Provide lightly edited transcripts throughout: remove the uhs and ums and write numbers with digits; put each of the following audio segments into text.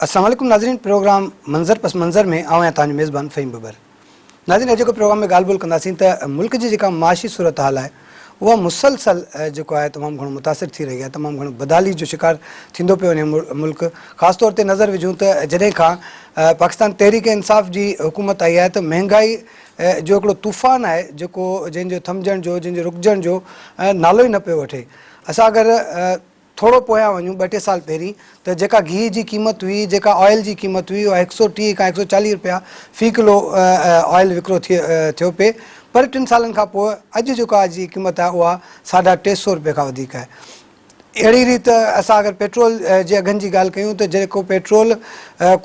अस्सलाम वालेकुम नाज़रीन, प्रोग्राम मंज़र पस मंज़र में आऊं आहियां तव्हांजो मेज़बान फ़हीम बबर। नाज़रीन, अॼु जेको प्रोग्राम में ॻाल्हि ॿोल कंदासीं त मुल्क जी जेका माशी सूरत हाल आहे उहा मुसलसल जेको आहे तमामु घणो मुतासिर थी रही आहे, तमामु घणो बदहाली जो शिकार थींदो पियो वञे मुल्क। ख़ासि तौर ते नज़र विझूं त जॾहिं खां पाकिस्तान तहरीक इंसाफ़ जी हुकूमत आई आहे त महांगाई जो हिकिड़ो तूफ़ान आहे जेको जंहिंजो थमजण जो, जंहिंजो रुकजण जो नालो ई न पियो वठे। असां अगरि थोरो पोयां वञूं 2-3 साल पहिरीं त जेका घी जी क़ीमत हुई, जेका ऑयल जी क़ीमत हुई, उहा 130 खां 140 रुपया फ़ी किलो ऑयल विकिरो थियो पिए। पर 3 सालनि खां पोइ अॼु जेका आज जी क़ीमत आहे उहा 350 रुपये खां वधीक आहे। अहिड़ी रीति असां अगरि पेट्रोल जे अघनि जी ॻाल्हि कयूं त जेको पेट्रोल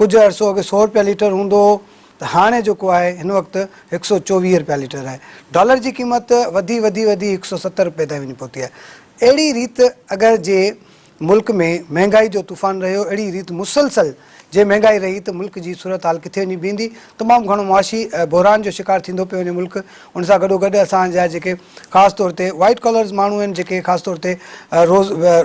कुझु अरसो अॻु 100 रुपया लीटर हूंदो हो त हाणे जेको आहे हिन वक़्तु 124 रुपया लीटर आहे। डॉलर जी क़ीमत वधी 170 रुपये ताईं वञी पहुती आहे। अहिड़ी रीति अगरि जे मुल्क में महांगाई जो तूफ़ान रहियो, अहिड़ी रीति मुसलसल जे महांगाई रही त मुल्क जी सूरत हाल किथे वञी बीहंदी। तमामु घणो मुआशी बहरान जो शिकार थींदो पियो वञे मुल्क। उन सां गॾोगॾु असांजा जेके ख़ासि तौर ते वाइट कॉलर्स माण्हू आहिनि, जेके ख़ासि तौर ते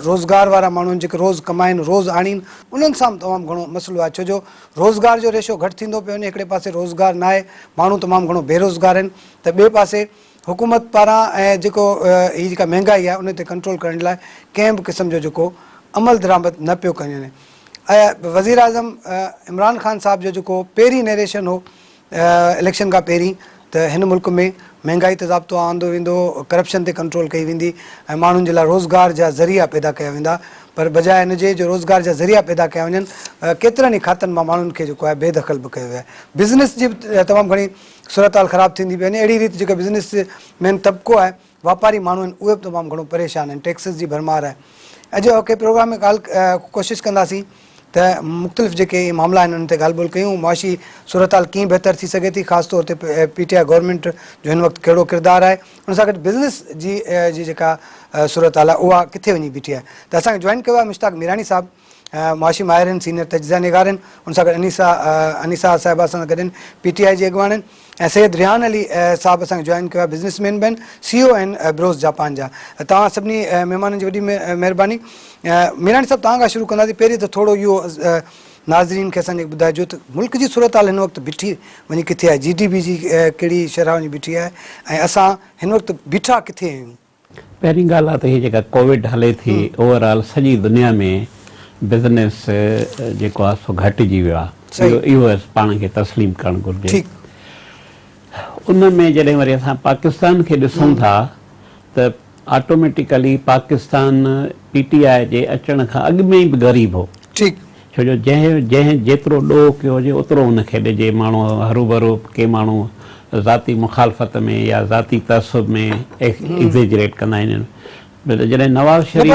रोज़गार वारा माण्हू आहिनि, जेके रोज़ु कमाइनि, रोज़ु आणीनि, उन्हनि सां तमामु घणो मसइलो आहे। छो जो रोज़गार जो रेशो घटि थींदो पियो वञे, हिकिड़े पासे रोज़गार न आहे, माण्हू तमामु घणो बेरोज़गार आहिनि, त ॿिए पासे हुकूमत पारां ऐं जेको हीअ जेका महांगाई आहे उन ते कंट्रोल करण लाइ कंहिं बि क़िस्म जो जेको अमल दरामद न पियो कयो वञे। वज़ीर आज़म इमरान ख़ान साहब जो जेको पहिरीं नरेशन हो इलेक्शन खां पहिरीं त हिन मुल्क में महांगाई ते ज़ाब्तो आंदो वेंदो, करप्शन ते कंट्रोल कई वेंदी ऐं माण्हुनि जे लाइ रोज़गार जा ज़रिया पैदा कया वेंदा। पर बजाए हिन जे जो रोज़गार जा ज़रिया पैदा कया वञनि, केतिरनि ई खातनि मां माण्हुनि खे जेको आहे बेदख़ल बि कयो वियो आहे। बिज़नेस जी तमामु घणी सूरत हाल ख़राबु थींदी पई वञे। अहिड़ी रीति जेको बिज़नेस मेन तबिको आहे, वापारी माण्हू आहिनि, उहे बि तमामु घणो परेशान आहिनि, टैक्सिस जी भरमार आहे। अॼु ओके प्रोग्राम में कोशिशि कंदासीं त मुख़्तलिफ़ जेके मामला आहिनि उन ते ॻाल्हि ॿोल कयूं। मुआशी सूरत हाल कीअं बहितर थी सघे थी, ख़ासि तौर ते PTI गवर्नमेंट जो हिन वक़्तु कहिड़ो किरदारु आहे, उन सां गॾु बिज़नेस जी जेका सूरत हाल आहे उहा किथे वञी बीठी आहे। त असांखे जॉइन कयो आहे मुश्ताक मीरानी साहब, मुआशी माहिर आहिनि, सीनियर तजज़िया निगार आहिनि। उन सां गॾु अनीसा साहिबा सां गॾु आहिनि, PTI जी अॻुवान आहिनि। ऐं सैयद रिहान अली साहब असांखे जॉइन कयो आहे, बिज़नेसमैन बि आहिनि, CEO आहिनि ब्रोस जापान जा। तव्हां सभिनी महिमाननि जी वॾी महिरबानी। मीरानी साहब, तव्हां खां शुरू कंदासीं। पहिरीं त थोरो इहो नाज़रीन खे असांखे ॿुधाइजो त मुल्क जी सूरत हाल हिन वक़्तु बीठी वञी किथे आहे, GDP जी कहिड़ी शरह वञी बीठी आहे ऐं असां हिन वक़्तु बीठा किथे आहियूं? पहिरीं ॻाल्हि आहे त हीअ जेका कोविड हले थी, ओवरऑल सॼी दुनिया में बिज़नेस जेको आहे सो घटिजी वियो आहे। इहो पाण खे तस्लीम करणु घुरिजे। उन में जॾहिं वरी असां पाकिस्तान खे ॾिसूं था त ऑटोमेटिकली पाकिस्तान PTI जे अचण खां अॻु में ई बि ग़रीब हो। छो जो जंहिं जेतिरो ॾोह कयो हुजे ओतिरो हुनखे ॾिजे। माण्हू हरू भरू के माण्हू ज़ाती मुखालफ़त में या ज़ाती तसब में एग्ज़ेजरेट कंदा आहिनि। जॾहिं नवाज़ शरीफ़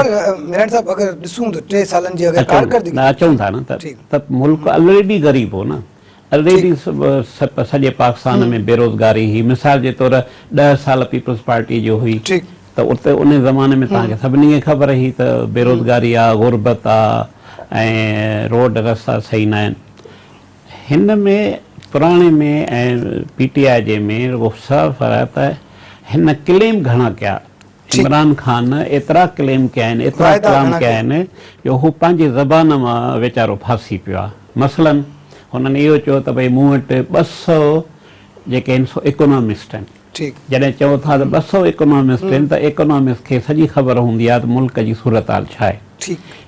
अचूं था न त मुल्क ऑलरेडी ग़रीब हो न, ऑलरेडी सॼे पाकिस्तान में बेरोज़गारी हुई। मिसाल जे तौर 10 साल पीपल्स पार्टी जो हुई त उते उन ज़माने में तव्हांखे सभिनी खे ख़बर हुई त बेरोज़गारी आहे, गुरबत आहे ऐं रोड रस्ता सही न आहिनि। हिन में पुराणे में ऐं PTI जे में उहो साफ़ आहे त हिन क्लेम घणा कया। इमरान ख़ान एतिरा क्लेम कया आहिनि, एतिरा कलाम कया आहिनि जो हू पंहिंजी ज़बान मां वीचारो फासी पियो आहे। मसलन हुननि इहो चयो त भई मूं वटि 200 जेके आहिनि सो इकोनॉमिस्ट आहिनि। जॾहिं चओ था त 200 इकोनॉमिस्ट आहिनि त इकोनॉमिस्ट खे सॼी ख़बर हूंदी आहे त मुल्क जी सूरत हाल छा आहे।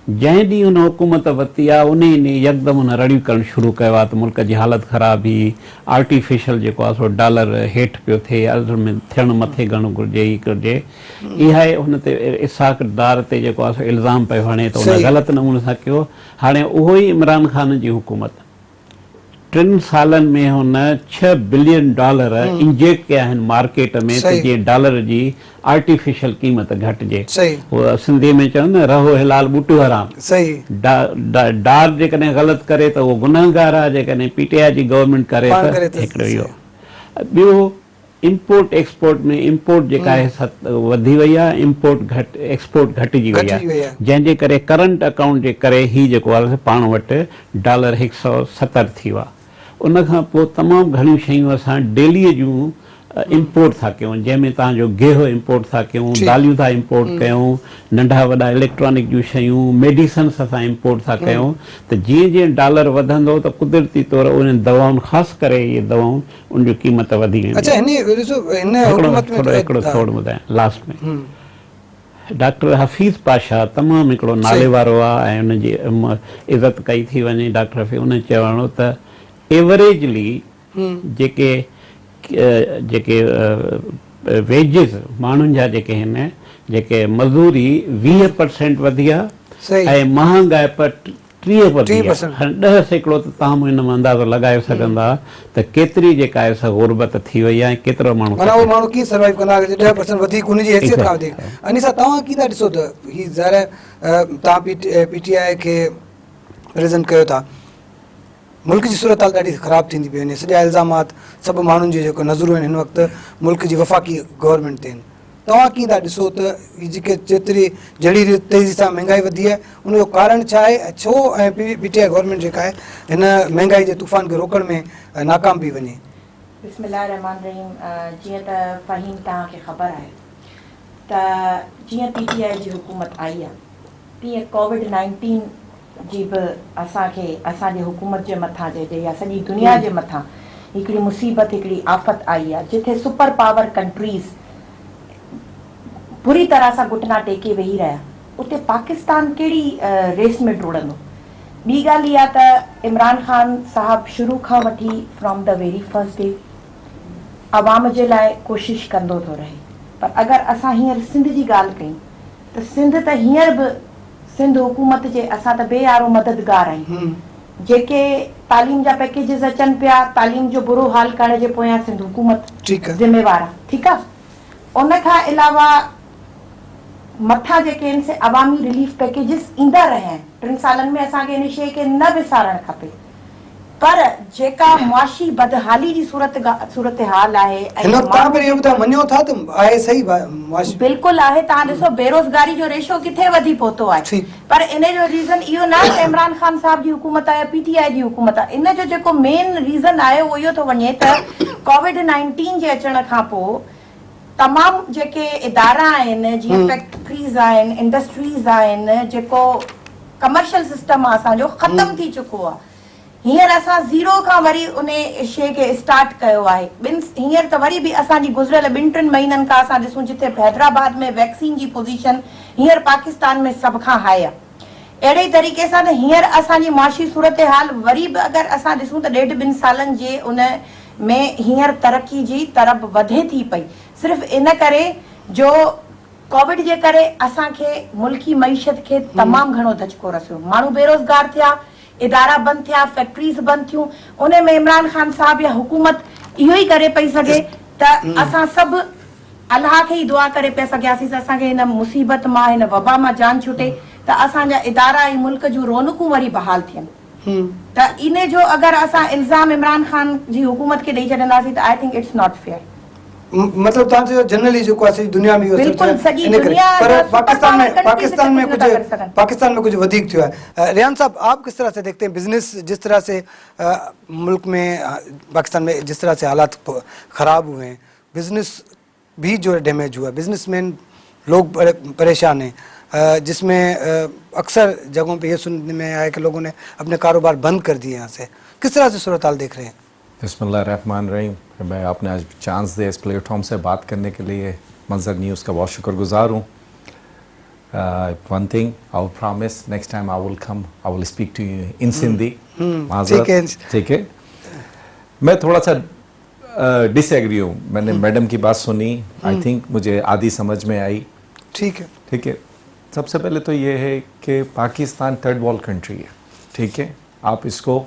जंहिं ॾींहुं हुन हुकूमत वरिती आहे उन ई ॾींहुं यकदमि हुन रड़ियूं करणु शुरू कयो आहे त मुल्क जी हालत ख़राब हुई। आर्टिफिशियल जेको आहे सो डॉलर हेठि पियो थिए, अर्ज़ में थियणु मथे घणो घुरिजे ई घुरिजे। इहा हुन ते इसाक़ डार ते जेको आहे सो इल्ज़ाम पियो हणे त हुन ग़लति नमूने सां कयो। हाणे उहो ई इमरान ख़ान जी हुकूमत 3 सालनि में हुन $6 बिलियन इंजेक्ट कया आहिनि मार्केट में त जीअं डॉलर जी आर्टिफिशियल क़ीमत घटिजे। उहो सिंधी में चवनि न, रहो हिलाल बूटो हराम। डार जेकॾहिं ग़लति करे त उहो गुनहगार आहे, जेकॾहिं PTI जी गवर्नमेंट करे त हिकिड़ो इहो। ॿियो इम्पोर्ट एक्सपोर्ट में इम्पोर्ट जेका आहे वधी वई आहे, एक्सपोर्ट घटिजी वई आहे, जंहिंजे करे करंट अकाउंट जे करे ही जेको आहे पाण वटि $170 थी वियो आहे। उन खां पोइ तमामु घणियूं शयूं असां डेलीअ जूं इम्पोर्ट था कयूं, जंहिंमें तव्हांजो गेहूं इम्पोर्ट था कयूं, दालियूं था इम्पोर्ट कयूं, नंढा वॾा इलेक्ट्रॉनिक जूं शयूं, मेडिसन्स असां इम्पोर्ट था कयूं, त जीअं जीअं डॉलर वधंदो त कुदरती तौर उन्हनि दवाउनि, ख़ासि करे इहे दवाऊं, उन जी क़ीमत वधी वेंदी। अच्छा, हिकिड़ो थोरो ॿुधायां लास्ट में, डॉक्टर हफ़ीज़ पाशा तमामु हिकिड़ो नाले वारो आहे ऐं उनजी इज़त कई थी वञे। डॉक्टर हफ़ीज़ उन चवणो त एवरेजली जेके वेजिस माण्हुनि जा जेके आहिनि, जेके मज़दूरी 20% वधी आहे ऐं महांगाई पर 30%, 10% त तव्हां हिन में अंदाज़ो लॻाए सघंदा त केतिरी जेका आहे सा ग़ुर्बत थी वई आहे, केतिरो माण्हू कीअं सर्वाइव कंदा, 10% वधीक उनजी हैसियत खां वधीक। अनीसा, तव्हां कीअं था ॾिसो त ही ज़ाहिर तव्हां PTI खे प्रेज़ेंट कयो था, मुल्क जी सूरत हाल ॾाढी ख़राब थींदी पई वञे, सॼा इल्ज़ामात सभु माण्हुनि जी जेको नज़रूं आहिनि हिन वक़्तु मुल्क जी वफ़ाक़ी गवर्नमेंट ते आहिनि, तव्हां कीअं था ॾिसो त जेके जेतिरी जहिड़ी तेज़ी सां महांगाई वधी आहे उनजो कारण छा आहे, ऐं छो ऐं PTI गवर्नमेंट जेका आहे हिन महांगाई जे तूफ़ान खे रोकण में नाकाम पई वञे? बिस्मिल्लाहिर्रहमानिर्रहीम। जीअं त फ़हीम तव्हांखे ख़बर आहे त जीअं PTI जी हुकूमत आई आहे तीअं कोविड-19 जी बि असांजे हुकूमत जे मथां या सॼी दुनिया जे मथां हिकिड़ी मुसीबत, हिकिड़ी आफ़त आई आहे, जिथे सुपर पावर कंट्रीज़ बुरी तरह सां घुटना टेके वेही रहिया, उते पाकिस्तान कहिड़ी रेस में डुड़ंदो? ॿी ॻाल्हि इहा त इमरान ख़ान साहब शुरू खां वठी from the very first day अवाम जे लाइ कोशिशि कंदो थो रहे, पर अगरि असां हींअर सिंध जी ॻाल्हि कयूं त सिंध त हींअर बि सिंध हुकूमत जे असां त बेयारो मददगार आहियूं। जेके तालीम जा पैकेजिस अचनि पिया, तालीम जो बुरो हाल करण जे पोयां सिंध हुकूमत ज़िम्मेवार आहे, ठीकु आहे। उन खां अलावा मथां जेके आहिनि से अवामी रिलीफ पैकेजिस ईंदा रहिया आहिनि, 3 सालनि में असांखे इन शइ खे न विसारणु खपे, पर जेका मुआशी बदहाली जी सूरत हाल आहे बिल्कुलु आहे। तव्हां ॾिसो बेरोज़गारी जो रेशो किथे वधी पहुतो आहे, पर इन जो रीज़न इहो न आहे त इमरान ख़ान साहब जी हुकूमत आहे, PTI जी हुकूमत आहे। इन जो जेको मेन रीज़न आहे उहो इहो थो वञे त कोविड-19 जे अचण खां पोइ तमामु जेके इदारा आहिनि, जीअं फैक्ट्रीज़ आहिनि, इंडस्ट्रीज़ आहिनि, जेको कमर्शियल सिस्टम आहे असांजो ख़तमु थी चुको आहे। हींअर असां ज़ीरो खां वरी उन शइ खे स्टार्ट कयो आहे। हींअर त वरी बि असांजी गुज़िरियल 2-3 महीननि खां असां ॾिसूं जिथे हैदराबाद में वैक्सीन जी पोज़ीशन हींअर पाकिस्तान में सभ खां हाई आहे। अहिड़े तरीक़े सां त हींअर असांजी मुआशी सूरत हाल वरी बि अगरि असां ॾिसूं त 1.5-2 सालनि जे उन में हींअर तरक़ी जी तरफ़ वधे थी पई, सिर्फ़ु इन करे जो कोविड जे करे असांखे मुल्की मईशत खे तमामु घणो धचको रसियो, माण्हू बेरोज़गार थिया, इदारा बंदि थिया, फैक्ट्रीज़ बंदि थियूं। उन में इमरान ख़ान साहब या हुकूमत इहो ई करे पई सघे त असां सभु अलाह खे ई दुआ करे पिया सघियासीं त असांखे हिन मुसीबत मां, हिन वबा मां जान छुटे, त असांजा इदारा ऐं मुल्क जूं रौनकूं वरी बहाल थियनि। त इन जो अगरि असां इल्ज़ाम इमरान ख़ान जी हुकूमत खे ॾेई छॾंदासीं त I think it's not fair. मतलब तव्हांजो जनरली जेको आहे दुनिया में पाकिस्तान में कुछ वधिक थियो है। रेहान साहब, आप किस तरह से देखते हैं बिजनेस, जिस तरह से मुल्क में पाकिस्तान में जिस तरह से हालात ख़राब हुए हैं, बिजनेस भी जो है डैमेज हुआ, बिजनेसमैन लोग बड़े परेशान हैं, जिसमें अक्सर जगहों पे ये सुनने में आया कि लोगों ने अपने कारोबार बंद कर दिए यहाँ से। किस तरह से सूरत हाल देख रहे हैं? बिस्मिल्लाहिर्रहमानिर्रहीम। मैं आपने आज चांस दिया इस प्लेटफॉर्म से बात करने के लिए, मंजर न्यूज़ का बहुत शुक्रगुजार हूँ। One thing I will promise, next time I will come, I will speak to you in Sindhi. ठीक है। मैं थोड़ा सा डिसएग्री हूँ। मैंने मैडम की बात सुनी, आई थिंक मुझे आधी समझ में आई। ठीक है। सबसे पहले तो ये है कि पाकिस्तान थर्ड वर्ल्ड कंट्री है, ठीक है। आप इसको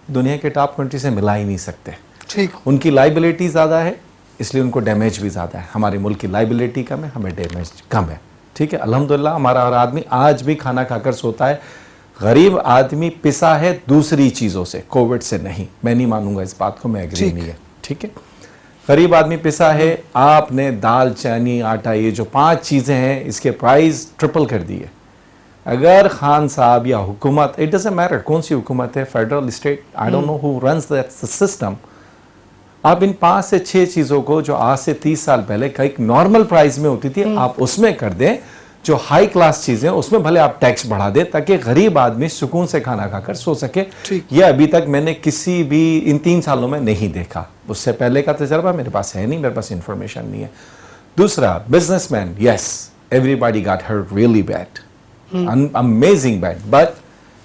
दुनिया के टॉप कंट्री से मिला ही नहीं सकते। ठीक। उनकी लाइबिलिटी ज़्यादा है, इसलिए उनको डैमेज भी ज़्यादा है। हमारे मुल्क की लाइबिलिटी कम है, हमें डैमेज कम है, ठीक है। अल्हम्दुलिल्लाह हमारा हर आदमी आज भी खाना खाकर सोता है। गरीब आदमी पिसा है दूसरी चीज़ों से, कोविड से नहीं। मैं नहीं मानूंगा इस बात को, मैं एग्री नहीं है, ठीक है। गरीब आदमी पिसा है। आपने दाल, चीनी, आटा, ये जो 5 चीज़ें हैं, इसके प्राइस ट्रिपल कर दिए। अगर खान साहब या हुकूमत, इट डजंट मैटर कौन सी हुकूमत है, federal, state, I don't know who runs that system, आप इन 5 से 6 चीजों को जो आज से 30 साल पहले कई नॉर्मल प्राइस में होती थी, आप उसमें कर दें। जो हाई क्लास चीजें उसमें भले आप टैक्स बढ़ा दें, ताकि गरीब आदमी सुकून से खाना खाकर सो सके। ये अभी तक मैंने किसी भी इन 3 सालों में नहीं देखा। उससे पहले का तजर्बा मेरे पास है नहीं, मेरे पास इंफॉर्मेशन नहीं है। दूसरा, businessman, yes, everybody got hurt really bad, amazing bad, but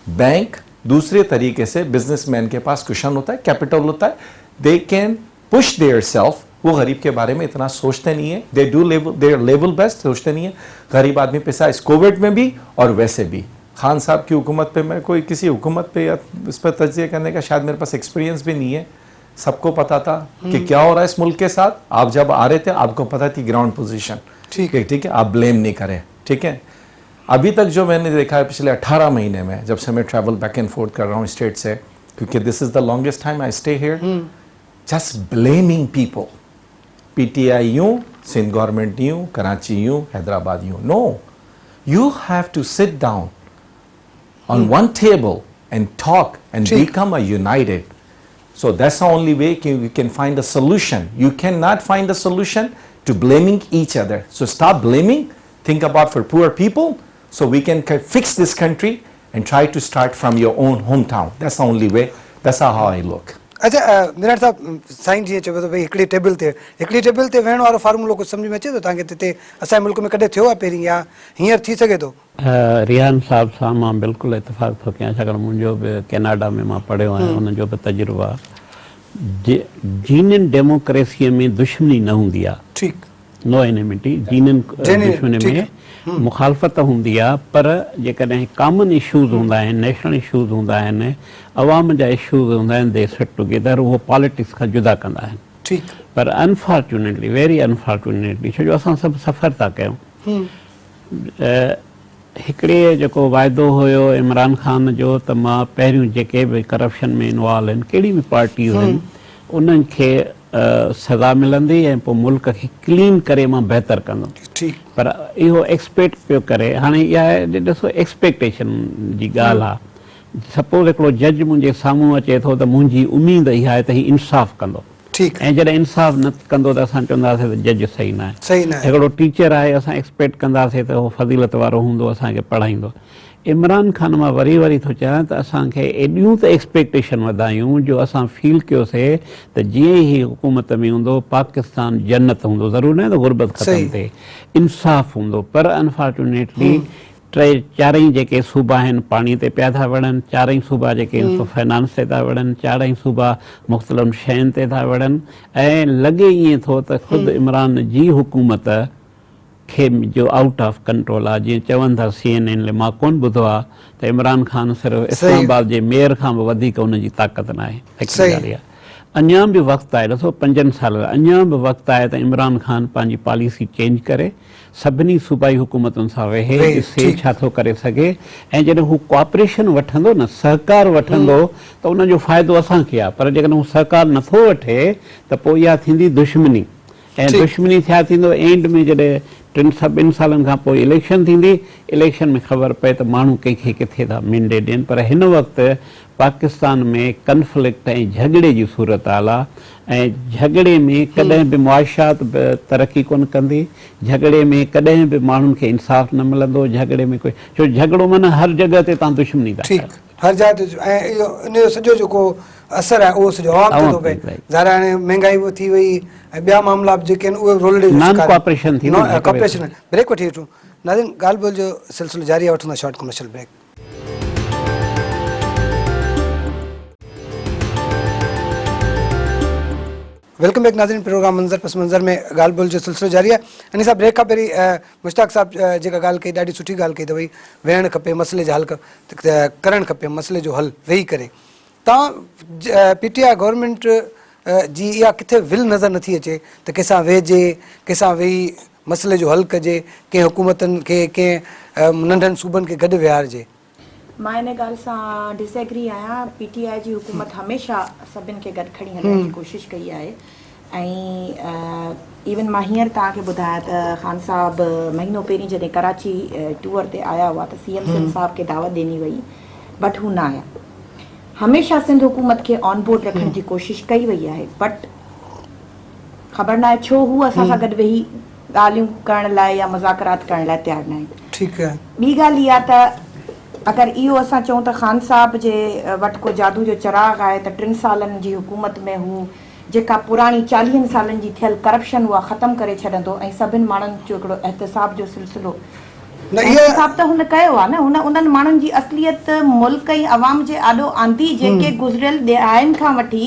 bank दूसरे तरीके से, बिजनेसमैन के पास कुशन होता है, कैपिटल होता है, they can push their self. वो गरीब के बारे में इतना सोचते नहीं है, they do their level best, सोचते नहीं है। गरीब आदमी पैसा इस कोविड में भी और वैसे भी। खान साहब की हुकूमत पे मैं कोई किसी हुकूमत पे या इस पर तज्जिया करने का शायद मेरे पास एक्सपीरियंस भी नहीं है। सबको पता था कि क्या हो रहा है इस मुल्क के साथ। आप जब आ रहे थे आपको पता थी ग्राउंड पोजीशन, ठीक है, आप ब्लेम नहीं करें, ठीक है। अभी तक जो मैंने देखा है पिछले 18 महीने में, जब से मैं ट्रैवल बैक एंड फोर्थ कर रहा हूँ स्टेट से, क्योंकि this is the longest time I stay here, just blaming people. PTI यूं, सिंध गवर्नमेंट यूं, कराची यूं, हैदराबाद यूं। No, you have to sit down on one table and talk and become a united. So that's the only way you can find a solution. You cannot find a solution to blaming each other. So stop blaming, think about for poor people, so we can fix this country and try to start from your own hometown. That's the only way. That's how I look. अच्छा मिराट साहब, साईं जी चयो त भई हिकिड़ी table ते वेहण वारो फार्मूलो कुझु सम्झ में अचे थो तव्हांखे? हिते असांजे मुल्क में कॾहिं थियो आहे पहिरीं या हींअर थी सघे थो? रिहान साहब सां मां बिल्कुलु इतफ़ाक़ थो कयां, छाकाणि मुंहिंजो बि कैनेडा में मां पढ़ियो आहियां, हुनजो बि तजुर्बो आहे। जीनियन डेमोक्रेसीअ में दुश्मनी न हूंदी आहे, ठीकु, नो एनिमिटी। जीनियन दुश्मनी में मुखालफ़त हूंदी आहे, पर जेकॾहिं कॉमन इशूज़ हूंदा आहिनि, नेशनल इशूज़ हूंदा आहिनि, अवाम जा इशूज़ हूंदा आहिनि, दे सिट टुगेदर, उहो पॉलिटिक्स खां जुदा कंदा आहिनि। ठीकु, पर अनफॉर्चुनेटली, वेरी अनफॉर्चुनेटली, छो जो असां सभु सफ़र था कयूं। हिकिड़े जेको वाइदो हुयो इमरान ख़ान जो, त मां पहिरियों जेके बि करप्शन में इन्वॉल्व आहिनि, कहिड़ी बि पार्टियूं आहिनि, उन्हनि खे सज़ा मिलंदी ऐं पोइ मुल्क खे क्लीन करे मां बहितर कंदुमि। पर इहो एक्सपेक्ट पियो करे। हाणे इहा ॾिसो एक्सपेक्टेशन जी ॻाल्हि आहे। सपोज़ हिकिड़ो जज मुंहिंजे साम्हूं अचे थो, त मुंहिंजी उमेद इहा आहे त हीउ इंसाफ़ कंदो, ऐं जॾहिं इंसाफ़ न कंदो त असां चवंदासीं त जज सही न आहे। हिकिड़ो टीचर आहे, असां एक्सपेक्ट कंदासीं त उहो फज़ीलत वारो हूंदो, असांखे पढ़ाईंदो। इमरान ख़ान मां वरी थो चाहियां त असांखे एॾियूं त एक्सपेक्टेशन वधायूं जो असां फील कयोसीं त जीअं ई हुकूमत में हूंदो पाकिस्तान जन्नत हूंदो। ज़रूरु न त गुरबत ख़तमु थिए, इंसाफ़ हूंदो। पर अनफॉर्चुनेटली 4 जेके सूबा आहिनि पाणीअ ते पिया था वड़नि, 4 सूबा जेके फाइनेंस ते था वड़नि, 4 सूबा मुख़्तलिफ़ शयुनि ते था वड़नि, ऐं लॻे ईअं थो त ख़ुदि इमरान जी हुकूमत खे जो आउट ऑफ कंट्रोल आहे। जीअं चवनि था CNN, मां कोन ॿुधो आहे त इमरान ख़ान सिर्फ़ु इस्लामाबाद जे मेयर खां बि वधीक हुनजी ताक़त न आहे। अञा बि वक़्तु आहे, ॾिसो 5 साल अञा बि वक़्तु आहे त इमरान ख़ान पंहिंजी पॉलिसी चेंज करे, सभिनी सूबाई हुकूमतुनि सां वेहे, ॾिसे छा थो करे सघे। ऐं जॾहिं हू कोऑपरेशन वठंदो न, सहकार वठंदो, त उनजो फ़ाइदो असांखे आहे। पर जेकॾहिं हू सहकार नथो वठे त पोइ इहा थींदी दुश्मनी, ऐं दुश्मनी छा थींदो एंड में? जॾहिं 2 सालनि खां पोइ इलेक्शन थींदी, इलेक्शन में ख़बर पए त माण्हू कंहिंखे किथे था मैंडेट ॾियनि। पर हिन वक़्तु पाकिस्तान में कन्फ्लिक्ट ऐं झगड़े जी सूरत हाल आहे, ऐं झगड़े में कॾहिं बि मुआशात तरक़ी कोन कंदी, झगड़े में कॾहिं बि माण्हुनि खे इंसाफ़ न मिलंदो, झगड़े में कोई, छो झगड़ो माना हर जॻह ते तव्हां दुश्मनी था कयो। हर जाइ ते, ऐं इहो इन जो सॼो जेको असर आहे उहो सॼो आवाम ते थो पए। ज़ाहिर हाणे महांगाई बि थी वई ऐं ॿिया मामला जेके आहिनि उहे रोल नॉन कोऑपरेशन थी, कोऑपरेशन। ब्रेक वठी वठूं नाज़रीन, ॻाल्हि ॿोल जो सिलसिलो जारी आहे, वठंदा short commercial break. Welcome back नाज़रीन, प्रोग्राम मंज़र पस मंज़र में ॻाल्हि ॿोल जो सिलसिलो जारी आहे। इन सां ब्रेक खां पहिरीं मुश्ताक साहब जेका ॻाल्हि कई, ॾाढी सुठी ॻाल्हि कई त भई वेहणु खपे, मसइले जो हल करणु खपे, मसइले जो हल वेही करे। तव्हां PTI गवर्नमेंट जी इहा किथे विल नज़र नथी अचे त कंहिंसां वेहिजे, कंहिंसां वेही मसइले जो हल कजे, कंहिं हुकूमतनि खे, कंहिं नंढनि सूबनि खे गॾु विहारिजे? मां हिन ॻाल्हि सां डिसएग्री आहियां। PTI जी हुकूमत हमेशह सभिनि खे गॾु खणी हलण जी कोशिशि कई आहे। ऐं इवन मां हींअर तव्हांखे ॿुधायां त ख़ान साहब महीनो पहिरीं जॾहिं कराची टूर ते आया हुआ त CM सिंध साहब खे दावत ॾिनी वई, बट हू न आया। हमेशह सिंध हुकूमत खे ऑन बोर्ड रखण जी कोशिशि कई वई आहे, बट ख़बर न आहे छो हू असां सां गॾु वेही ॻाल्हियूं करण लाइ या मुज़ाकरात करण लाइ तयारु न आहिनि। ठीकु आहे। ॿी ॻाल्हि इहा त अगरि इहो असां चऊं त ख़ान साहब जे वटि को जादू जो चिराग आहे त 3 सालनि जी हुकूमत में हू जेका पुराणी 40 सालनि जी थियल करप्शन उहा ख़तमु करे छॾंदो ऐं सभिनि माण्हुनि जो हिकिड़ो एहतिसाब जो सिलसिलो एहतिसाब त हुन कयो आहे न। उन्हनि माण्हुनि जी असलियत मुल्क ऐं अवाम जे आॾो आंदी जेके गुज़िरियल ॾहाइनि खां वठी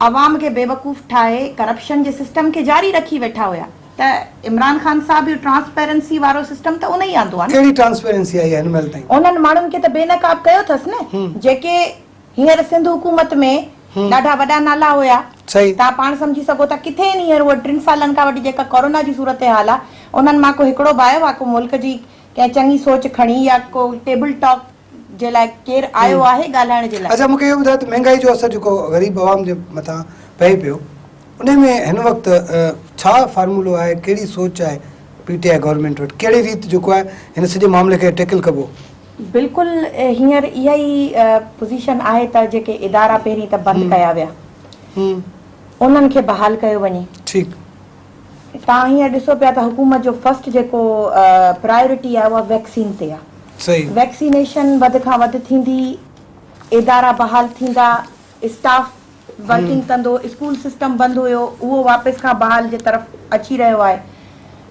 अवाम खे बेवकूफ़ ठाहे करप्शन जे सिस्टम खे जारी रखी वेठा हुया। त इमरान ख़ान साहब इहो ट्रांसपेरेंसी वारो सिस्टम त उन ई आंदो आहे न। कहिड़ी ट्रांसपेरेंसी आई आहे हिन महिल ताईं? उन्हनि माण्हुनि खे त बेनकाब कयो अथसि न जेके हींअर सिंध हुकूमत में ॾाढा वॾा नाला हुया। सही। तव्हां पाण सम्झी सघो था किथे हींअर उहा 3 सालनि खां वठी जेका कोरोना जी सूरत हाल आहे उन्हनि मां को हिकिड़ो बि आयो आहे को मुल्क जी कंहिं चङी सोच खणी या को टेबल टॉक जे लाइ केरु आयो आहे ॻाल्हाइण जे लाइ? अच्छा मूंखे इहो ॿुधायो त महांगाई जो असरु जेको ग़रीब आवाम जे मथां पए पियो उन में हिन वक़्तु छा फार्मूलो आहे, कहिड़ी सोच आहे PTI गवर्नमेंट वटि, कहिड़ी रीति जेको आहे हिन सॼे मामले खे टैकल कबो? बिल्कुलु हींअर इहा ई पोज़ीशन आहे त जेके इदारा पहिरीं त बंदि कया विया उन्हनि खे बहाल कयो वञे। ठीकु। तव्हां हींअर ॾिसो पिया त हुकूमत जो फर्स्ट जेको प्रायोरिटी आहे उहा वैक्सीन ते आहे। सही। वैक्सीनेशन वधि खां वधि थींदी, इदारा बहाल थींदा, स्टाफ वर्किंग कंदो, स्कूल सिस्टम बंदि हुयो उहो वापसि खां बहाल जे तरफ़ अची रहियो आहे।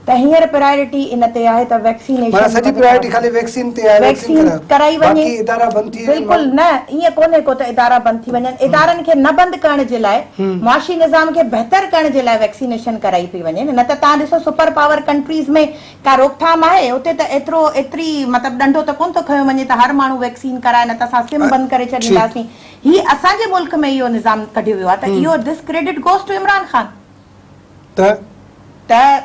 त हींअर प्रायोरिटी इन ते आहे त वैक्सीनेशन सॼी प्रायोरिटी खाली वैक्सीन ते आहे। वैक्सीन कराई वञे। बाक़ी इदारा बंदि थी बिल्कुलु न, ईअं कोन्हे को त इदारा बंदि थी वञनि। इदारनि खे न बंदि करण जे लाइ मुआशी निज़ाम खे बहितर करण जे लाइ वैक्सीनेशन कराई पई वञे। न त तव्हां ॾिसो सुपर पावर कंट्रीज़ में का रोकथाम आहे उते त एतिरी मतिलबु ॾंडो त कोन थो खयो वञे त हर माण्हू वैक्सीन कराए, न त असां सिम बंदि करे छॾींदासीं। हीअ असांजे मुल्क में इहो निज़ाम कढियो वियो आहे त इहो this credit goes to Imran Khan. त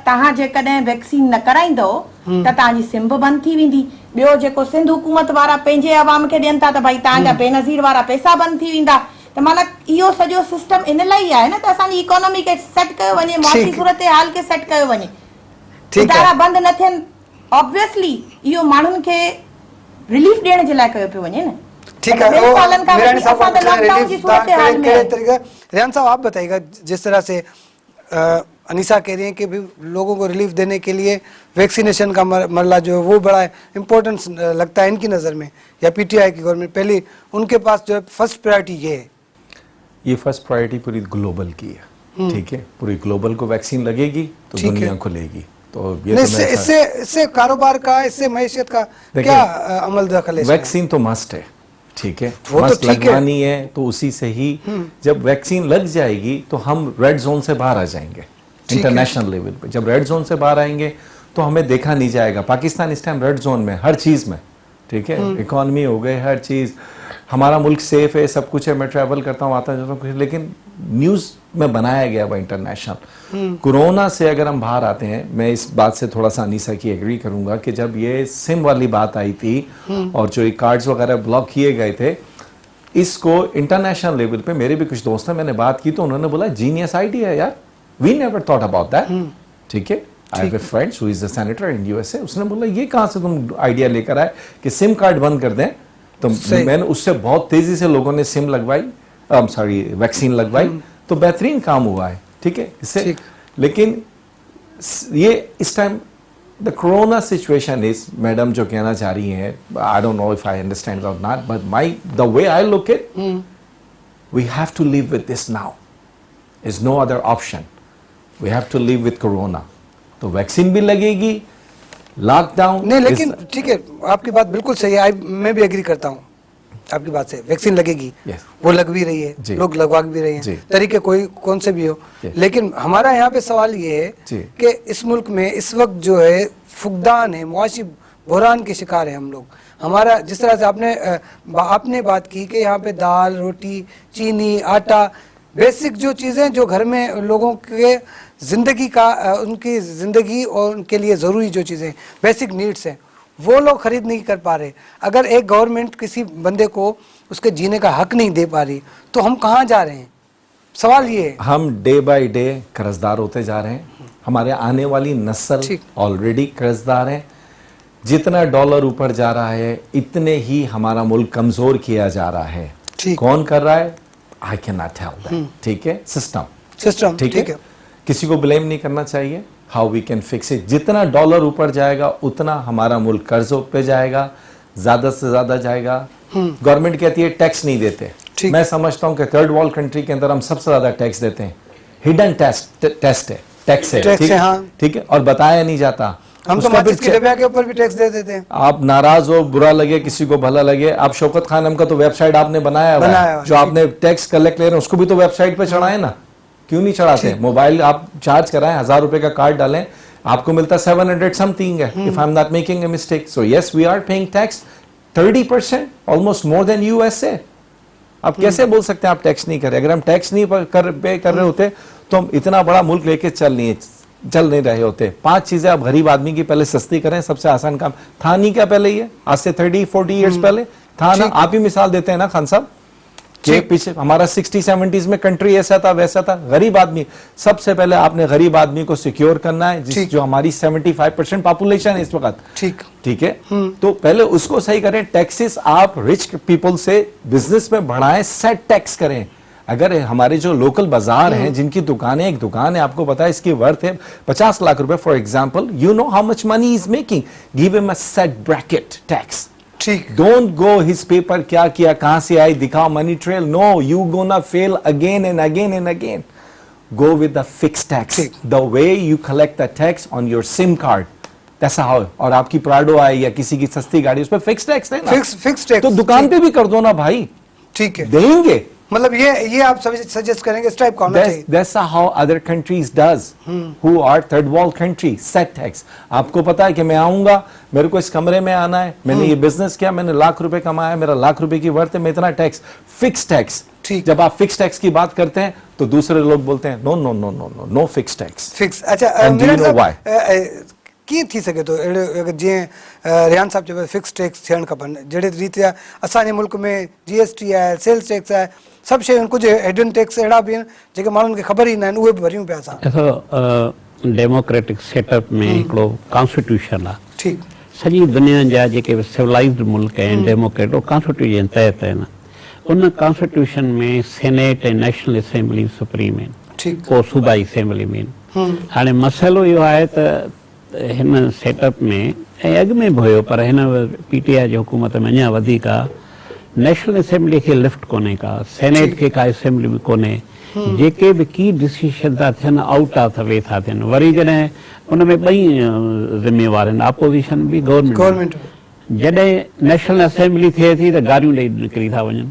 तव्हां जेकॾहिं वैक्सीन न कराईंदो त तव्हांजी सिम बि बंदि थी वेंदी। ॿियो जेको सिंध हुकूमत वारा पंहिंजे अवाम खे ॾियनि था त भई तव्हांजा बेनज़ीर वारा पैसा बंदि थी वेंदा। त माना इहो सॼो सिस्टम इन लाइ आहे न त असांजी इकोनॉमी खे सेट कयो वञे, मुआशी सूरत हाल खे सेट कयो वञे। इदारा बंदि न थियनि ऑब्वियसली इहो माण्हुनि खे रिलीफ ॾियण जे लाइ कयो पियो वञे न। ठीक है। रेहान साहब आप बताइएगा, जिस तरह से अनीसा कह रही हैं कि भी लोगों को रिलीफ देने के लिए वैक्सीनेशन का मरला जो है वो बड़ा इम्पोर्टेंस लगता है इनकी नज़र में, या PTI की गवर्नमेंट पहले उनके पास जो है फर्स्ट प्रायोरिटी ये है? ये फर्स्ट प्रायोरिटी पूरी ग्लोबल की है। ठीक है, पूरी ग्लोबल को वैक्सीन लगेगी तो दुनिया खुलेगी। तो ये इससे कारोबार का, इससे मैशियत का क्या अमल दखल है? वैक्सीन तो मस्ट है। ठीक है, मस्ट लगवानी है तो उसी से ही जब वैक्सीन लग जाएगी तो हम रेड जोन से बाहर आ जाएंगे इंटरनेशनल लेवल पे। जब रेड जोन से बाहर आएंगे तो हमें देखा नहीं जाएगा। पाकिस्तान इस टाइम रेड जोन में हर चीज में। ठीक है, इकोनॉमी हो गई, हर चीज, हमारा मुल्क सेफ है, सब कुछ है। मैं ट्रैवल करता हूँ, आता जाता हूँ, लेकिन न्यूज में बनाया गया हुआ इंटरनेशनल। कोरोना से अगर हम बाहर आते हैं, मैं इस बात से थोड़ा सा अनीसा की एग्री करूंगा कि जब ये सिम वाली बात आई थी और जो कार्ड्स वगैरह ब्लॉक किए गए थे, इसको इंटरनेशनल लेवल पे मेरे भी कुछ दोस्त हैं, मैंने बात की तो उन्होंने बोला जीनियस आइडिया है यार, we never thought about that. ठीक है, I have a friend who is a senator in USA, उसने बोला ये कहां से तुम आइडिया लेकर आए कि सिम कार्ड बंद कर दें। तो मैंने उससे बहुत तेजी से लोगों ने सिम लगवाई, वैक्सीन लगवाई, तो बेहतरीन काम हुआ है। ठीक है, इससे लेकिन ये इस time the corona situation is, madam जो कहना चाह रही हैं, I don't know if I understand or not, but my the way I look it, we have to live with this now, is no other option. We have to live with corona. तो vaccine भी लगेगी, lockdown नहीं, लेकिन ठीक है, आपकी बात बिल्कुल सही है, मैं भी एग्री करता हूँ आपकी बात से। वैक्सीन लगेगी, वो लग भी रही है, लोग लगवा भी रहे हैं, तरीके कोई कौन से भी हो। लेकिन हमारा यहाँ पे सवाल ये है कि इस मुल्क में इस वक्त जो है फुकदान है, मुआशी बहरान के शिकार है हम लोग। हमारा जिस तरह से आपने बात की कि यहाँ पे दाल, रोटी, चीनी, आटा, बेसिक जो चीज़ें जो घर में लोगों के ज़िंदगी का, उनकी ज़िंदगी और उनके लिए ज़रूरी जो चीज़ें बेसिक नीड्स हैं, वो लोग खरीद नहीं कर पा रहे। अगर एक गवर्नमेंट किसी बंदे को उसके जीने का हक नहीं दे पा रही तो हम कहाँ जा रहे हैं? सवाल ये है। हम डे बाय डे कर्जदार होते जा रहे हैं। हमारे आने वाली नस्ल ऑलरेडी कर्जदार है। जितना डॉलर ऊपर जा रहा है इतने ही हमारा मुल्क कमजोर किया जा रहा है। कौन कर रहा है? I can not tell that. ठीक है, सिस्टम ठीक है, किसी को ब्लेम नहीं करना चाहिए. हाउ वी कैन फिक्स इट. जितना डॉलर ऊपर जाएगा उतना हमारा मुल्क कर्जों पे जाएगा, ज्यादा से ज्यादा जाएगा. गवर्नमेंट कहती है टैक्स नहीं देते. मैं समझता हूँ कि थर्ड वर्ल्ड कंट्री के अंदर हम सबसे ज्यादा टैक्स देते हैं. हिडन टैक्स है, ठीक है, और बताया नहीं जाता. हम तो माचिस के डिब्बे के ऊपर भी टैक्स दे देते हैं. आप नाराज हो, बुरा लगे, किसी को भला लगे, आप शौकत खानम का तो वेबसाइट आपने बनाया हुआ है, जो आपने टैक्स कलेक्ट ले रहे हैं उसको भी तो वेबसाइट पे चढ़ाए ना. क्यों नहीं चढ़ाते? मोबाइल आप चार्ज कराएं, 1000 रुपए का कार्ड डालें, आपको मिलता 700 समथिंग है, if I am not making a mistake. So yes, we are paying tax 30%, almost more than USA. आप कैसे बोल सकते हैं आप टैक्स नहीं कर रहे? अगर हम टैक्स नहीं पे कर रहे होते तो हम इतना बड़ा मुल्क लेके चल नहीं रहे होते. 5 चीजें आप गरीब आदमी की पहले सस्ती करें. सबसे आसान काम था नहीं क्या पहले? ये आज से 30-40 ईयर्स पहले था ना. आप ही मिसाल देते हैं ना खान साहब कि पीछे हमारा 60-70s में कंट्री ऐसा था वैसा था. गरीब आदमी, सबसे पहले आपने गरीब आदमी को सिक्योर करना है, जो हमारी 75% पॉपुलेशन है इस वक्त. ठीक है, तो पहले उसको सही करें. टैक्सेस आप रिच पीपल से बिजनेस में बढ़ाएं, सेट टैक्स करें. अगर हमारे जो लोकल बाजार हैं, जिनकी दुकानें, एक दुकान है आपको पता है इसकी वर्थ है 50 लाख रुपए for example, you know how much money is making, give him a set bracket tax. Don't go his paper क्या किया, कहां से आई, दिखाओ money trail. No, you gonna fail again and again and again. Go with the fix tax, the way you collect the tax on your sim card. ऐसा हो, और आपकी प्राडो आई या किसी की सस्ती गाड़ी, उस पर फिक्स टैक्स है ना. फिक्स टैक्स तो दुकान पे भी कर दो ना भाई. ठीक है, देंगे. मतलब ये आप सजेस्ट करेंगे इस टाइप का होना चाहिए. That's how other countries does, who are third world country, set tax. आपको पता है कि मैं आऊंगा, मेरे को इस कमरे में आना है, मैंने ये बिजनेस किया, मैंने लाख रुपए कमाया, मेरा लाख रुपए की वर्थ है, मैं इतना टैक्स, फिक्स टैक्स. जब आप फिक्स टैक्स की बात करते हैं तो दूसरे लोग बोलते हैं नो नो नो नो नो नो फिक्स टैक्स. फिक्स. अच्छा, की थी सके तो जीअं रिहान साहब चयो फिक्स टैक्स थियणु खपनि. जहिड़े रीति असांजे मुल्क में GST आहे, सेल्स टैक्स आहे, सभु शयूं, कुझु हिडन टैक्स अहिड़ा बि आहिनि जेके माण्हुनि खे ख़बर ई न आहिनि, उहे बि भरियूं पिया असां. ॾिसो, डेमोक्रेटिक सेटअप में हिकिड़ो कॉन्स्टिट्यूशन आहे. ठीकु. सॼी दुनिया जा जेके सिविलाइज़्ड मुल्क आहिनि डेमोक्रेट, उहो कॉन्स्टिट्यूशन तहत आहिनि. उन कॉन्स्टिट्यूशन में सेनेट ऐं नेशनल असेंबली सुप्रीम आहिनि, पोइ सूबाई असेंबली में आहिनि. हाणे मसइलो इहो आहे त हिन सेटअप में, ऐं अॻु में बि हुयो, पर हिन PTI जी हुकूमत में अञा वधीक आहे, नेशनल असेंबली खे लिफ्ट कोन्हे का, सेनेट खे का असेंबली बि कोन्हे. जेके बि की डिसीशन था थियनि आउट ऑफ द वे था थियनि. वरी जॾहिं उन में 2 ज़िम्मेवार आहिनि, अपोजिशन बि गवर्नमेंट. जॾहिं नेशनल असेंबली थिए थी त गारियूं ॾेई निकिरी था वञनि.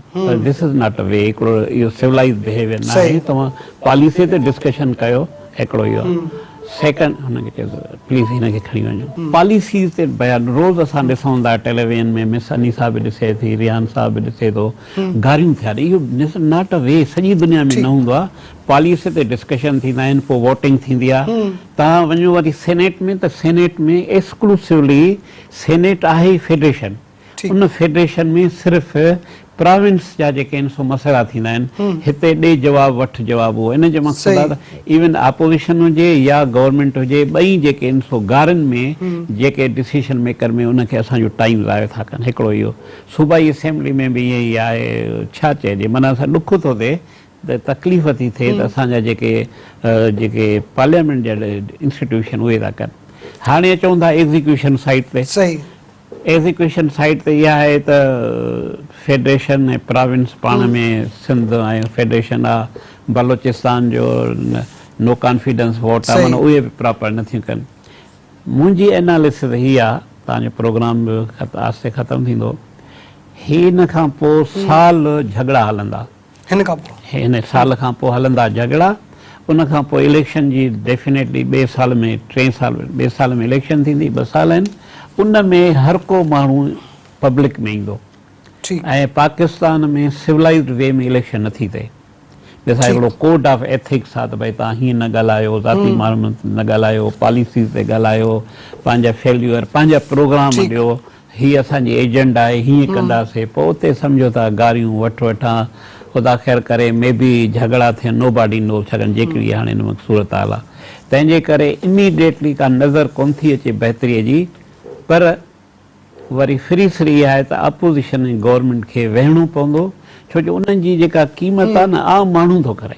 दिस इज़ नॉट अ वे. हिकिड़ो इहो सिविलाइज़ बिहेवियर न आहे. तव्हां पॉलिसी ते डिस्कशन कयो, हिकिड़ो इहो. सेकंड, हुनखे चयो प्लीज़ हिनखे खणी वञो. पॉलिसीज़ ते बयानु रोज़ असां ॾिसूं था टेलीविजन में, मिस अनीसा बि ॾिसे थी, रिहान साहब बि ॾिसे थो, गारियूं थिया. इहो नॉट अ वे. सॼी दुनिया में न हूंदो आहे. पॉलिसी ते डिस्कशन थींदा आहिनि, पोइ वोटिंग थींदी आहे. तव्हां वञो वरी सेनेट में, त सेनेट में एक्सक्लूसिवली सेनेट आहे ई फेडरेशन. उन फेडरेशन में सिर्फ़ु प्रोविंस जा जेके आहिनि सो मसइला थींदा आहिनि. हिते ॾे जवाबु वठि जवाबु हो. इन जो मक़सदु आहे त इवन अपोजिशन हुजे या गवर्नमेंट हुजे, ॿई जेके आहिनि सो गारनि में जेके डिसीशन मेकर में उनखे असांजो टाइम ज़ायो था कनि. हिकिड़ो इहो. सूबाई असेंबली में बि ईअं ई आहे. छा चइजे, माना असां ॾुख थो थिए, त तकलीफ़ थी थिए त असांजा जेके पार्लियामेंट जा इंस्टीट्यूशन उहे था कनि. हाणे अचूं था एग्ज़ीक्यूशन साइड ते. सही. एग्ज़ीक्यूशन साइड ते इहा आहे त फेडरेशन ऐं प्रोविंस पाण में, सिंध ऐं फेडरेशन आहे, बलोचिस्तान जो नो कॉन्फिडेंस वोट आहे, माना उहे बि प्रॉपर नथियूं कनि. मुंहिंजी एनालिसिस हीअ आहे, तव्हांजो प्रोग्राम बि आस्ते ख़तमु थींदो, हिन खां पोइ साल झगड़ा हलंदा. हिन साल खां पोइ हलंदा झगड़ा. उन खां पोइ इलेक्शन जी डेफिनेटली ॿिए साल में, ॿिए साल में इलेक्शन थींदी. 2 साल आहिनि. उन में हर को माण्हू पब्लिक में ईंदो. ऐं पाकिस्तान में सिविलाइज़्ड वे में इलेक्शन नथी थिए. ॾिसां, हिकिड़ो कोड ऑफ एथिक्स आहे त भई तव्हां हीअं न ॻाल्हायो, ज़ाती माण्हुनि न ॻाल्हायो, पॉलिसीज़ ते ॻाल्हायो, पंहिंजा फेल्यूअर, पंहिंजा प्रोग्राम ॾियो, हीअ असांजी एजेंडा आहे, हीअं कंदासीं. पोइ उते सम्झो था गारियूं वठां, ख़ुदा ख़ैर करे मे बि झगड़ा थियनि, नो बॉडी नो, छाकाणि जेकॾहिं हाणे हिन में सूरत हाल आहे. तंहिंजे करे इमीडिएटली का नज़र कोन थी अचे बहितरीअ जी. पर वरी फ्री आहे त अपोजिशन ऐं गवर्नमेंट खे वेहणो पवंदो, छो जो उन्हनि जी जेका क़ीमत आहे न, आम माण्हू थो करे.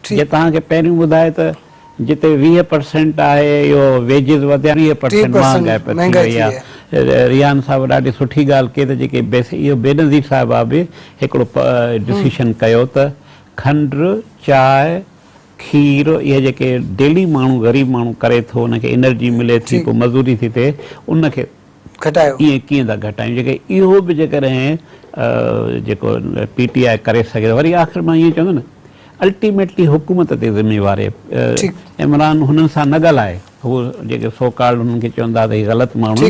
जे तव्हांखे पहिरियों ॿुधाए त जिते 20% आहे इहो वेजिस वधिया 20% महांगाई आहे। रियान साहब ॾाढी सुठी ॻाल्हि कई त जेके इहो बेनज़ीर साहिब आहे बि हिकिड़ो डिसीशन कयो त खंड चांहि खीर इहे जेके डेली माण्हू ग़रीब माण्हू करे थो उनखे एनर्जी मिले थी पोइ मज़ूरी थी थिए उनखे घटायो ईअं कीअं था घटायूं जेके इहो बि जेकॾहिं जेको PTI करे सघे वरी आख़िर मां ईअं चवंदो न अल्टीमेटली हुकूमत ते ज़िम्मेवार आहे। इमरान हुननि सां न ॻाल्हाए हू जेके सोकाल्ड हुननि खे चवंदा त हीअ ग़लति माण्हू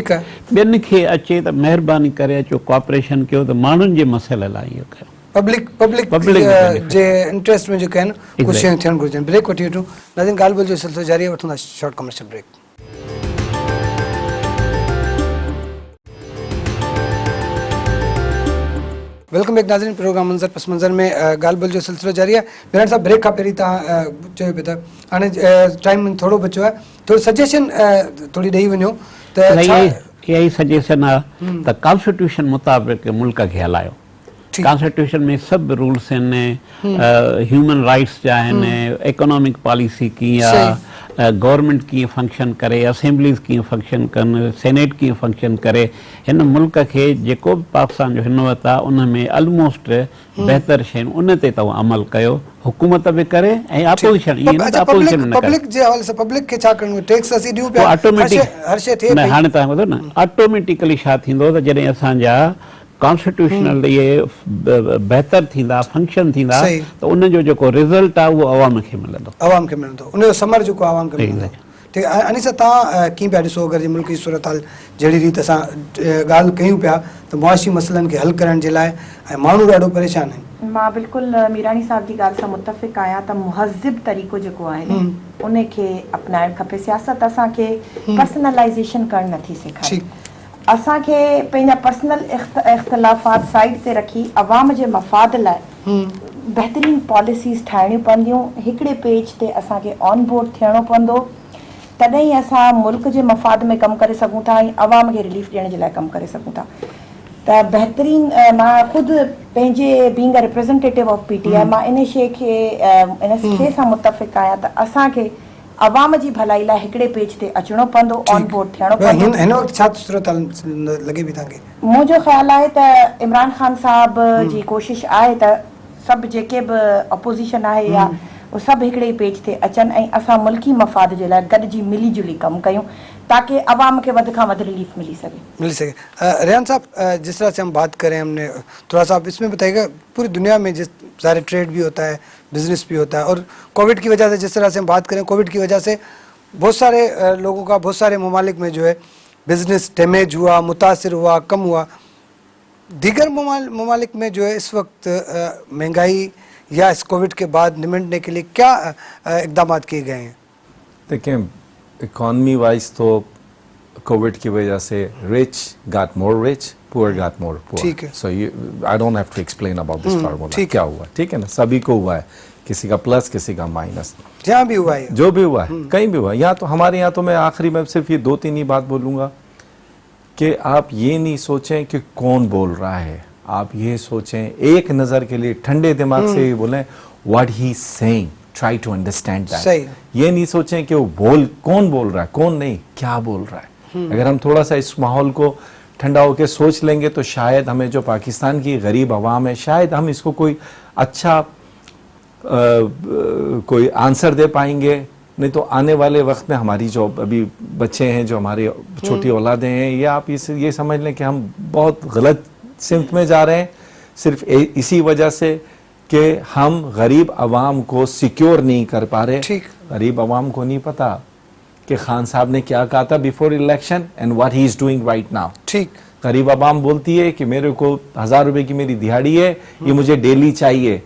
ॿियनि खे अचे त महिरबानी करे अचो कोऑपरेशन कयो त माण्हुनि जे मसइले लाइ इहो कयो। पब्लिक जे इंटरेस्ट में जेके आहिनि कुझु शयूं थियणु घुरिजनि। ब्रेक वठी वठूं नाज़रीन, ॻाल्हि ॿोल जो सिलसिलो जारी आहे, वठूं था short commercial break. Welcome back नाज़रीन, प्रोग्राम मंज़र पस मंज़र में ॻाल्हि ॿोल जो सिलसिलो जारी आहे। भेण साहब ब्रेक खां पहिरीं तव्हां चयो पिया त हाणे टाइम थोरो बचियो आहे, थोरो सजेशन थोरी ॾेई वञो त इहा ई सजेशन आहे त कॉन्स्टिट्यूशन मुताबिक़ मुल्क खे हलायो। कॉन्स्टिट्यूशन में सभु रूल्स आहिनि, ह्यूमन राइट्स जा आहिनि, इकोनॉमिक पॉलिसी कीअं आहे, गवर्नमेंट कीअं फंक्शन करे, असेंबलीज़ कीअं फंक्शन कनि, सेनेट कीअं फंक्शन करे। हिन मुल्क खे जेको बि पाकिस्तान जो हिन वक़्तु आहे उन में ऑलमोस्ट बहितर शयूं उन ते तव्हां अमल कयो, हुकूमत बि करे ऐं अपोजिशन पब्लिक जे हवाले सां पब्लिक खे छा करिणो, टैक्स असीं ॾियूं पिया हर शइ थिए न। हाणे तव्हां ॿुधो न ऑटोमेटिकली छा थींदो त जॾहिं असांजा कॉन्स्टिट्यूशनल इहे बहितर थींदा, फंक्शन थींदा त उनजो जेको रिज़ल्ट आहे उहो अवाम खे मिलंदो, उनजो समर जेको आवाम खे मिलंदो। ठीकु आहे अनीसा, तव्हां कीअं पिया ॾिसो अगरि मुल्क जी सूरत हाल जहिड़ी रीति असां ॻाल्हि कयूं पिया त मुआशी मसइलनि खे हल करण जे लाइ ऐं माण्हू ॾाढो परेशान आहिनि। मां बिल्कुलु मीरानी साहब जी ॻाल्हि सां मुतफ़िक़ आहियां त मुहज़िब तरीक़ो जेको आहे न उन खे अपनाइणु खपे। सियासत असांखे पर्सनलाइज़ेशन करणु नथी सेखारे, असांखे पंहिंजा पर्सनल इख़्तिलाफ़ात साइड ते रखी अवाम जे मफ़ाद लाइ बहितरीन पॉलिसीज़ ठाहिणियूं पवंदियूं। हिकिड़े पेज ते असांखे ऑन बोर्ड थियणो पवंदो, तॾहिं असां मुल्क जे मफ़ाद में कमु करे सघूं था ऐं अवाम खे रिलीफ ॾियण जे लाइ कमु करे सघूं था। त बहितरीन मां ख़ुदि पंहिंजे being a representative of PTI मां इन शइ सां मुतफ़िक़ आहियां त असांखे अवाम जी भलाई लाइ हिकिड़े पेज ते अचणो पवंदो, ऑन बोर्ड थियणो पवंदो। हिन वक़्तु छा सूरत हाल लॻे पई तव्हांखे? मुंहिंजो ख़्यालु आहे त इमरान ख़ान साहब जी कोशिशि आहे त सभु जेके बि अपोज़िशन आहे या उहे सभु हिकिड़े ई पेज ते अचनि ऐं असां मुल्की मफ़ाद जे लाइ गॾिजी मिली जुली कमु कयूं ताकि अवाम के वध खां वध रिलीफ मिली सके। रेहान साहब, जिस तरह से हम बात करें, हमने थोड़ा सा आप इसमें बताइएगा, पूरी दुनिया में जिस सारे ट्रेड भी होता है, बिजनेस भी होता है, और कोविड की वजह से जिस तरह से हम बात करें, कोविड की वजह से बहुत सारे लोगों का बहुत सारे ममालिक में जो है बिजनेस डैमेज हुआ, मुतासर हुआ, कम हुआ। दीगर ममालिक में जो है इस वक्त महंगाई या इस कोविड के बाद निपटने के लिए क्या इकदाम किए गए हैं? देखिए, इकॉनमी वाइज तो कोविड की वजह से rich got more rich, poor got more poor. So I don't have to explain about this formula, क्या हुआ, ठीक है ना, सभी को हुआ है, किसी का प्लस किसी का माइनस, जहाँ भी हुआ है, जो भी हुआ है, कहीं भी हुआ। यहाँ तो हमारे यहाँ तो मैं आखिरी में सिर्फ ये 2-3 ही बात बोलूँगा कि आप ये नहीं सोचें कि कौन बोल रहा है, आप ये सोचें एक नज़र के लिए ठंडे दिमाग से ये बोलें what he saying, try to understand that. ये नहीं सोचें कि वो कौन बोल रहा है, कौन नहीं, क्या बोल रहा है। अगर हम थोड़ा सा इस माहौल को ठंडा होकर सोच लेंगे तो शायद हमें जो पाकिस्तान की गरीब आवाम है, शायद हम इसको कोई अच्छा कोई आंसर दे पाएंगे। नहीं तो आने वाले वक्त में हमारी जो अभी बच्चे हैं, जो हमारी छोटी औलादें हैं, ये आप ये समझ लें कि हम बहुत गलत सिमत में जा रहे हैं, सिर्फ इसी वजह से कि हम गरीब आवाम को सिक्योर नहीं कर पा रहे। गरीब आवाम को नहीं पता कि खान साहब ने क्या कहा था before election and what he is doing right now. ठीक, गरीब आवाम बोलती है कि मेरे को 1000 रुपए की मेरी दिहाड़ी है, ये मुझे डेली चाहिए,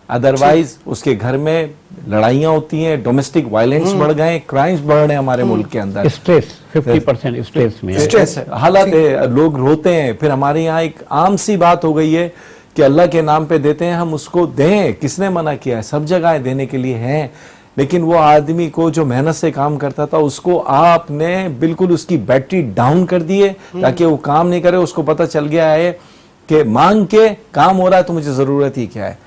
अदरवाइज उसके घर में लड़ाइयाँ होती हैं, डोमेस्टिक वायलेंस बढ़ गए, क्राइम्स बढ़ रहे हैं हमारे मुल्क के अंदर, स्ट्रेस 50% स्ट्रेस में हालात है, लोग रोते हैं। फिर हमारे यहाँ एक आम सी बात हो गई है कि अल्लाह के नाम पे देते हैं, हम उसको दें, किसने मना किया है, सब जगह देने के लिए हैं। लेकिन वो आदमी को जो मेहनत से काम करता था उसको आपने बिल्कुल उसकी बैटरी डाउन कर दी है ताकि वो काम नहीं करे। उसको पता चल गया है कि मांग के काम हो रहा है तो मुझे जरूरत ही क्या है।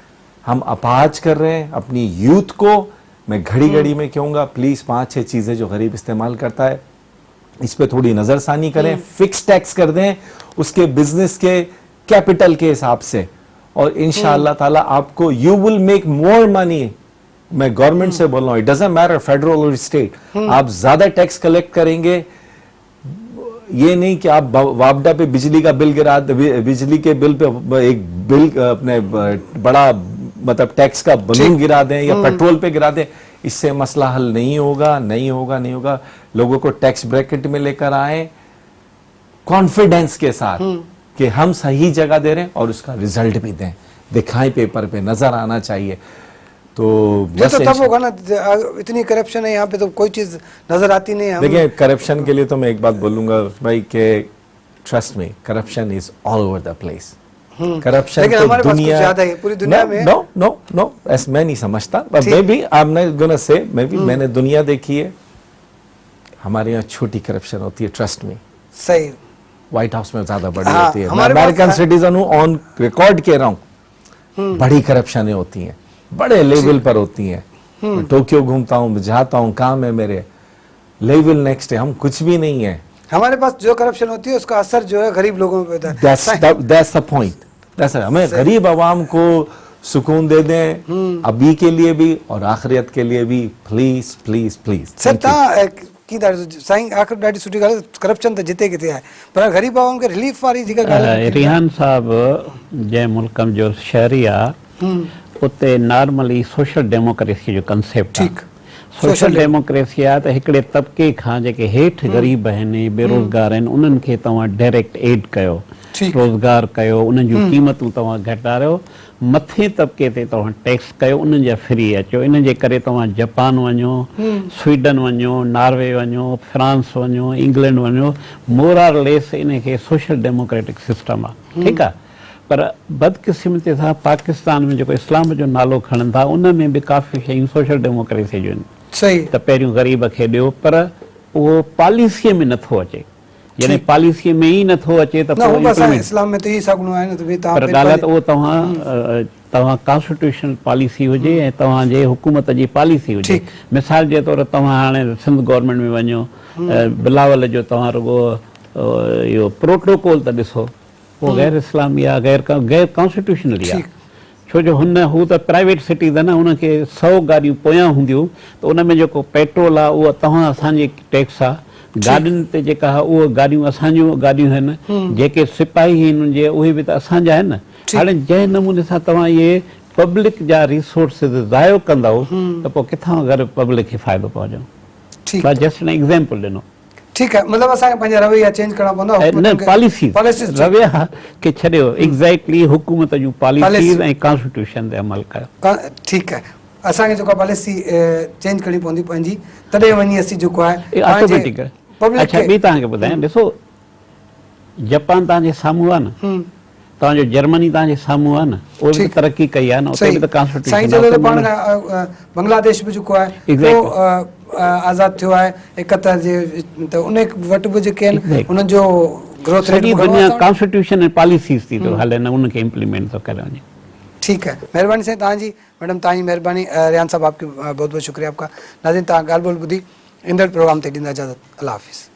हम अपाहज कर रहे हैं अपनी यूथ को मैं घड़ी घड़ी में कहूँगा प्लीज़ 5-6 चीज़ें जो गरीब इस्तेमाल करता है इस पे थोड़ी नज़रसानी करें, फिक्स टैक्स कर दें उसके बिजनेस के कैपिटल के हिसाब से, और इंशाअल्लाह ताला आपको यू विल मेक मोर मनी। मैं गवर्नमेंट से बोल रहा हूँ, इट डजंट मैटर फेडरल और स्टेट, आप ज्यादा टैक्स कलेक्ट करेंगे। ये नहीं कि आप वापडा पे बिजली का बिल गिरा, बिजली के बिल पे एक बिल अपने बड़ा मतलब टैक्स का बलून गिरा दें या पेट्रोल पे गिरा दें, इससे मसला हल नहीं होगा, नहीं होगा, नहीं होगा। लोगों को टैक्स ब्रैकेट में लेकर आए कॉन्फिडेंस के साथ कि हम सही जगह दे रहे हैं और उसका रिजल्ट भी दें, दिखाएं, पेपर पे नजर आना चाहिए। तो ये तो तब होगा ना, इतनी करप्शन है यहाँ पे तो कोई चीज नजर आती नहीं है। देखिए करप्शन के लिए तो मैं एक बात बोलूंगा भाई कि trust me, corruption is all over the place. Corruption लेकिन तो हमारे पास कुछ दुनिया ज्यादा है पूरी दुनिया में। नो नो नो ऐसा मैं नहीं समझता, मैं भी आई एम नॉट गोना से, मैं भी मैंने दुनिया देखी है, हमारे यहाँ छोटी करप्शन होती है, ट्रस्ट मी। सही, व्हाइट हाउस में ज्यादा बड़ी हाँ, होती है। मैं हमारे पास अमेरिकन है। सिटीजन हूँ, ऑन रिकॉर्ड कह रहा हूँ, बड़ी करप्शनें होती हैं, बड़े लेवल पर होती हैं। मैं टोक्यो घूमता हूँ, जाता हूँ, काम है मेरे, लेवल नेक्स्ट है, हम कुछ भी नहीं है। हमारे पास जो करप्शन होती है उसका असर जो है गरीब लोगों पे होता है। That's the point. हमें गरीब आवाम को सुकून दे दें, अभी के लिए भी और आखिरत के लिए भी, प्लीज प्लीज प्लीज। सर साईं आखिर ॾाढी सुठी ॻाल्हि आहे, करप्शन त जिते किथे आहे, पर गरीब आवाम खे रिलीफ वारी जेका ॻाल्हि आहे। रिहान साहब जंहिं मुल्क जो शहरी आहे उते नॉर्मली सोशल डेमोक्रेसी जो कंसेप्ट आहे। सोशल डेमोक्रेसी आहे त हिकिड़े तबिके खां जेके हेठि गरीब आहिनि, बेरोज़गार आहिनि, उन्हनि खे तव्हां डायरेक्ट एड कयो, रोज़गार कयो, उन्हनि जूं क़ीमतूं तव्हां घटायो, मथे तबिके ते तव्हां टैक्स कयो, उन्हनि जा फ्री अचो। इन जे करे तव्हां जापान वञो, स्वीडन वञो, नॉर्वे वञो, फ्रांस वञो, इंग्लैंड वञो, मोर आर लेस इन खे सोशल डेमोक्रेटिक सिस्टम आहे, ठीकु आहे। पर बदकिस्मती सां पाकिस्तान में जेको इस्लाम जो नालो खणनि था उन में बि काफ़ी शयूं सोशल डेमोक्रेसी जूं आहिनि। सही, त पहिरियों ग़रीब खे ॾियो, पर उहो पॉलिसीअ में नथो अचे, यानी पॉलिसीअ में ई नथो अचे त पोइ इस्लाम में त ई सगुणो आहे न, त भई पर ॻाल्हि आहे त उहो तव्हां कॉन्स्टिट्यूशनल पॉलिसी हुजे ऐं तव्हांजे हुकूमत जी पॉलिसी हुजे। मिसाल जे तौर तव्हां हाणे सिंध गवर्नमेंट में वञो, बिलावल जो तव्हां रुगो इहो प्रोटोकॉल त ॾिसो, उहो गैर इस्लामी आहे, गैर कॉन्स्टिट्यूशनली आहे। छो जो हू त प्राइवेट सिटीज़न आहे, हुनखे 100 गाॾियूं पोयां हूंदियूं त उन में जेको पेट्रोल आहे उहो तव्हां असांजी टैक्स आहे, गाॾियुनि ते जेका आहे उहे गाॾियूं असांजियूं गाॾियूं आहिनि, जेके सिपाही आहिनि उनजे उहे बि त असांजा आहिनि न। हाणे जंहिं नमूने सां तव्हां इहे पब्लिक जा रिसोर्सिस ज़ायो कंदव त पोइ किथां अगरि पब्लिक खे फ़ाइदो पहुचो। जस्ट एन एग्ज़ाम्पल ॾिनो। ठीकु आहे, मतिलबु असांखे पंहिंजा रवैया चेंज करणा पवंदा, न पॉलिसी रवैया खे छॾियो, एग्ज़ैक्टली हुकूमत जूं पॉलिसीज़ ऐं कॉन्स्टिट्यूशन ते अमल कयो। ठीकु आहे, असांखे जेको पॉलिसी चेंज करणी पवंदी पंहिंजी, तॾहिं वञी असीं जेको आहे ऑटोमेटिक। अच्छा ॿी तव्हांखे ॿुधायां, ॾिसो जापान तव्हांजे साम्हूं आहे न, तव्हांजो जर्मनी तव्हांजे साम्हूं आहे न, उहो बि तरक़ी कई आहे न, उते बि त कॉन्स्टिट्यूशन। बांग्लादेश बि जेको आहे आज़ाद थियो आहे 71 जे, त उन वटि बि जेके आहिनि उन्हनि जो ग्रोथ रेट दुनिया कॉन्स्टिट्यूशन ऐं पॉलिसीज़ थी थो हले न, उनखे इम्प्लीमेंट थो करे वञे। ठीक है, मेहरबानी साईं तव्हांजी, मैडम तव्हांजी मेहरबानी। रियान साहब आपकी बहुत बहुत शुक्रिया आपका। नाज़रीन तव्हां ॻाल्हि ॿोल ॿुधी, ईंदड़ प्रोग्राम ते ॾींदा इजाज़त। अल्लाह हाफ़िज़।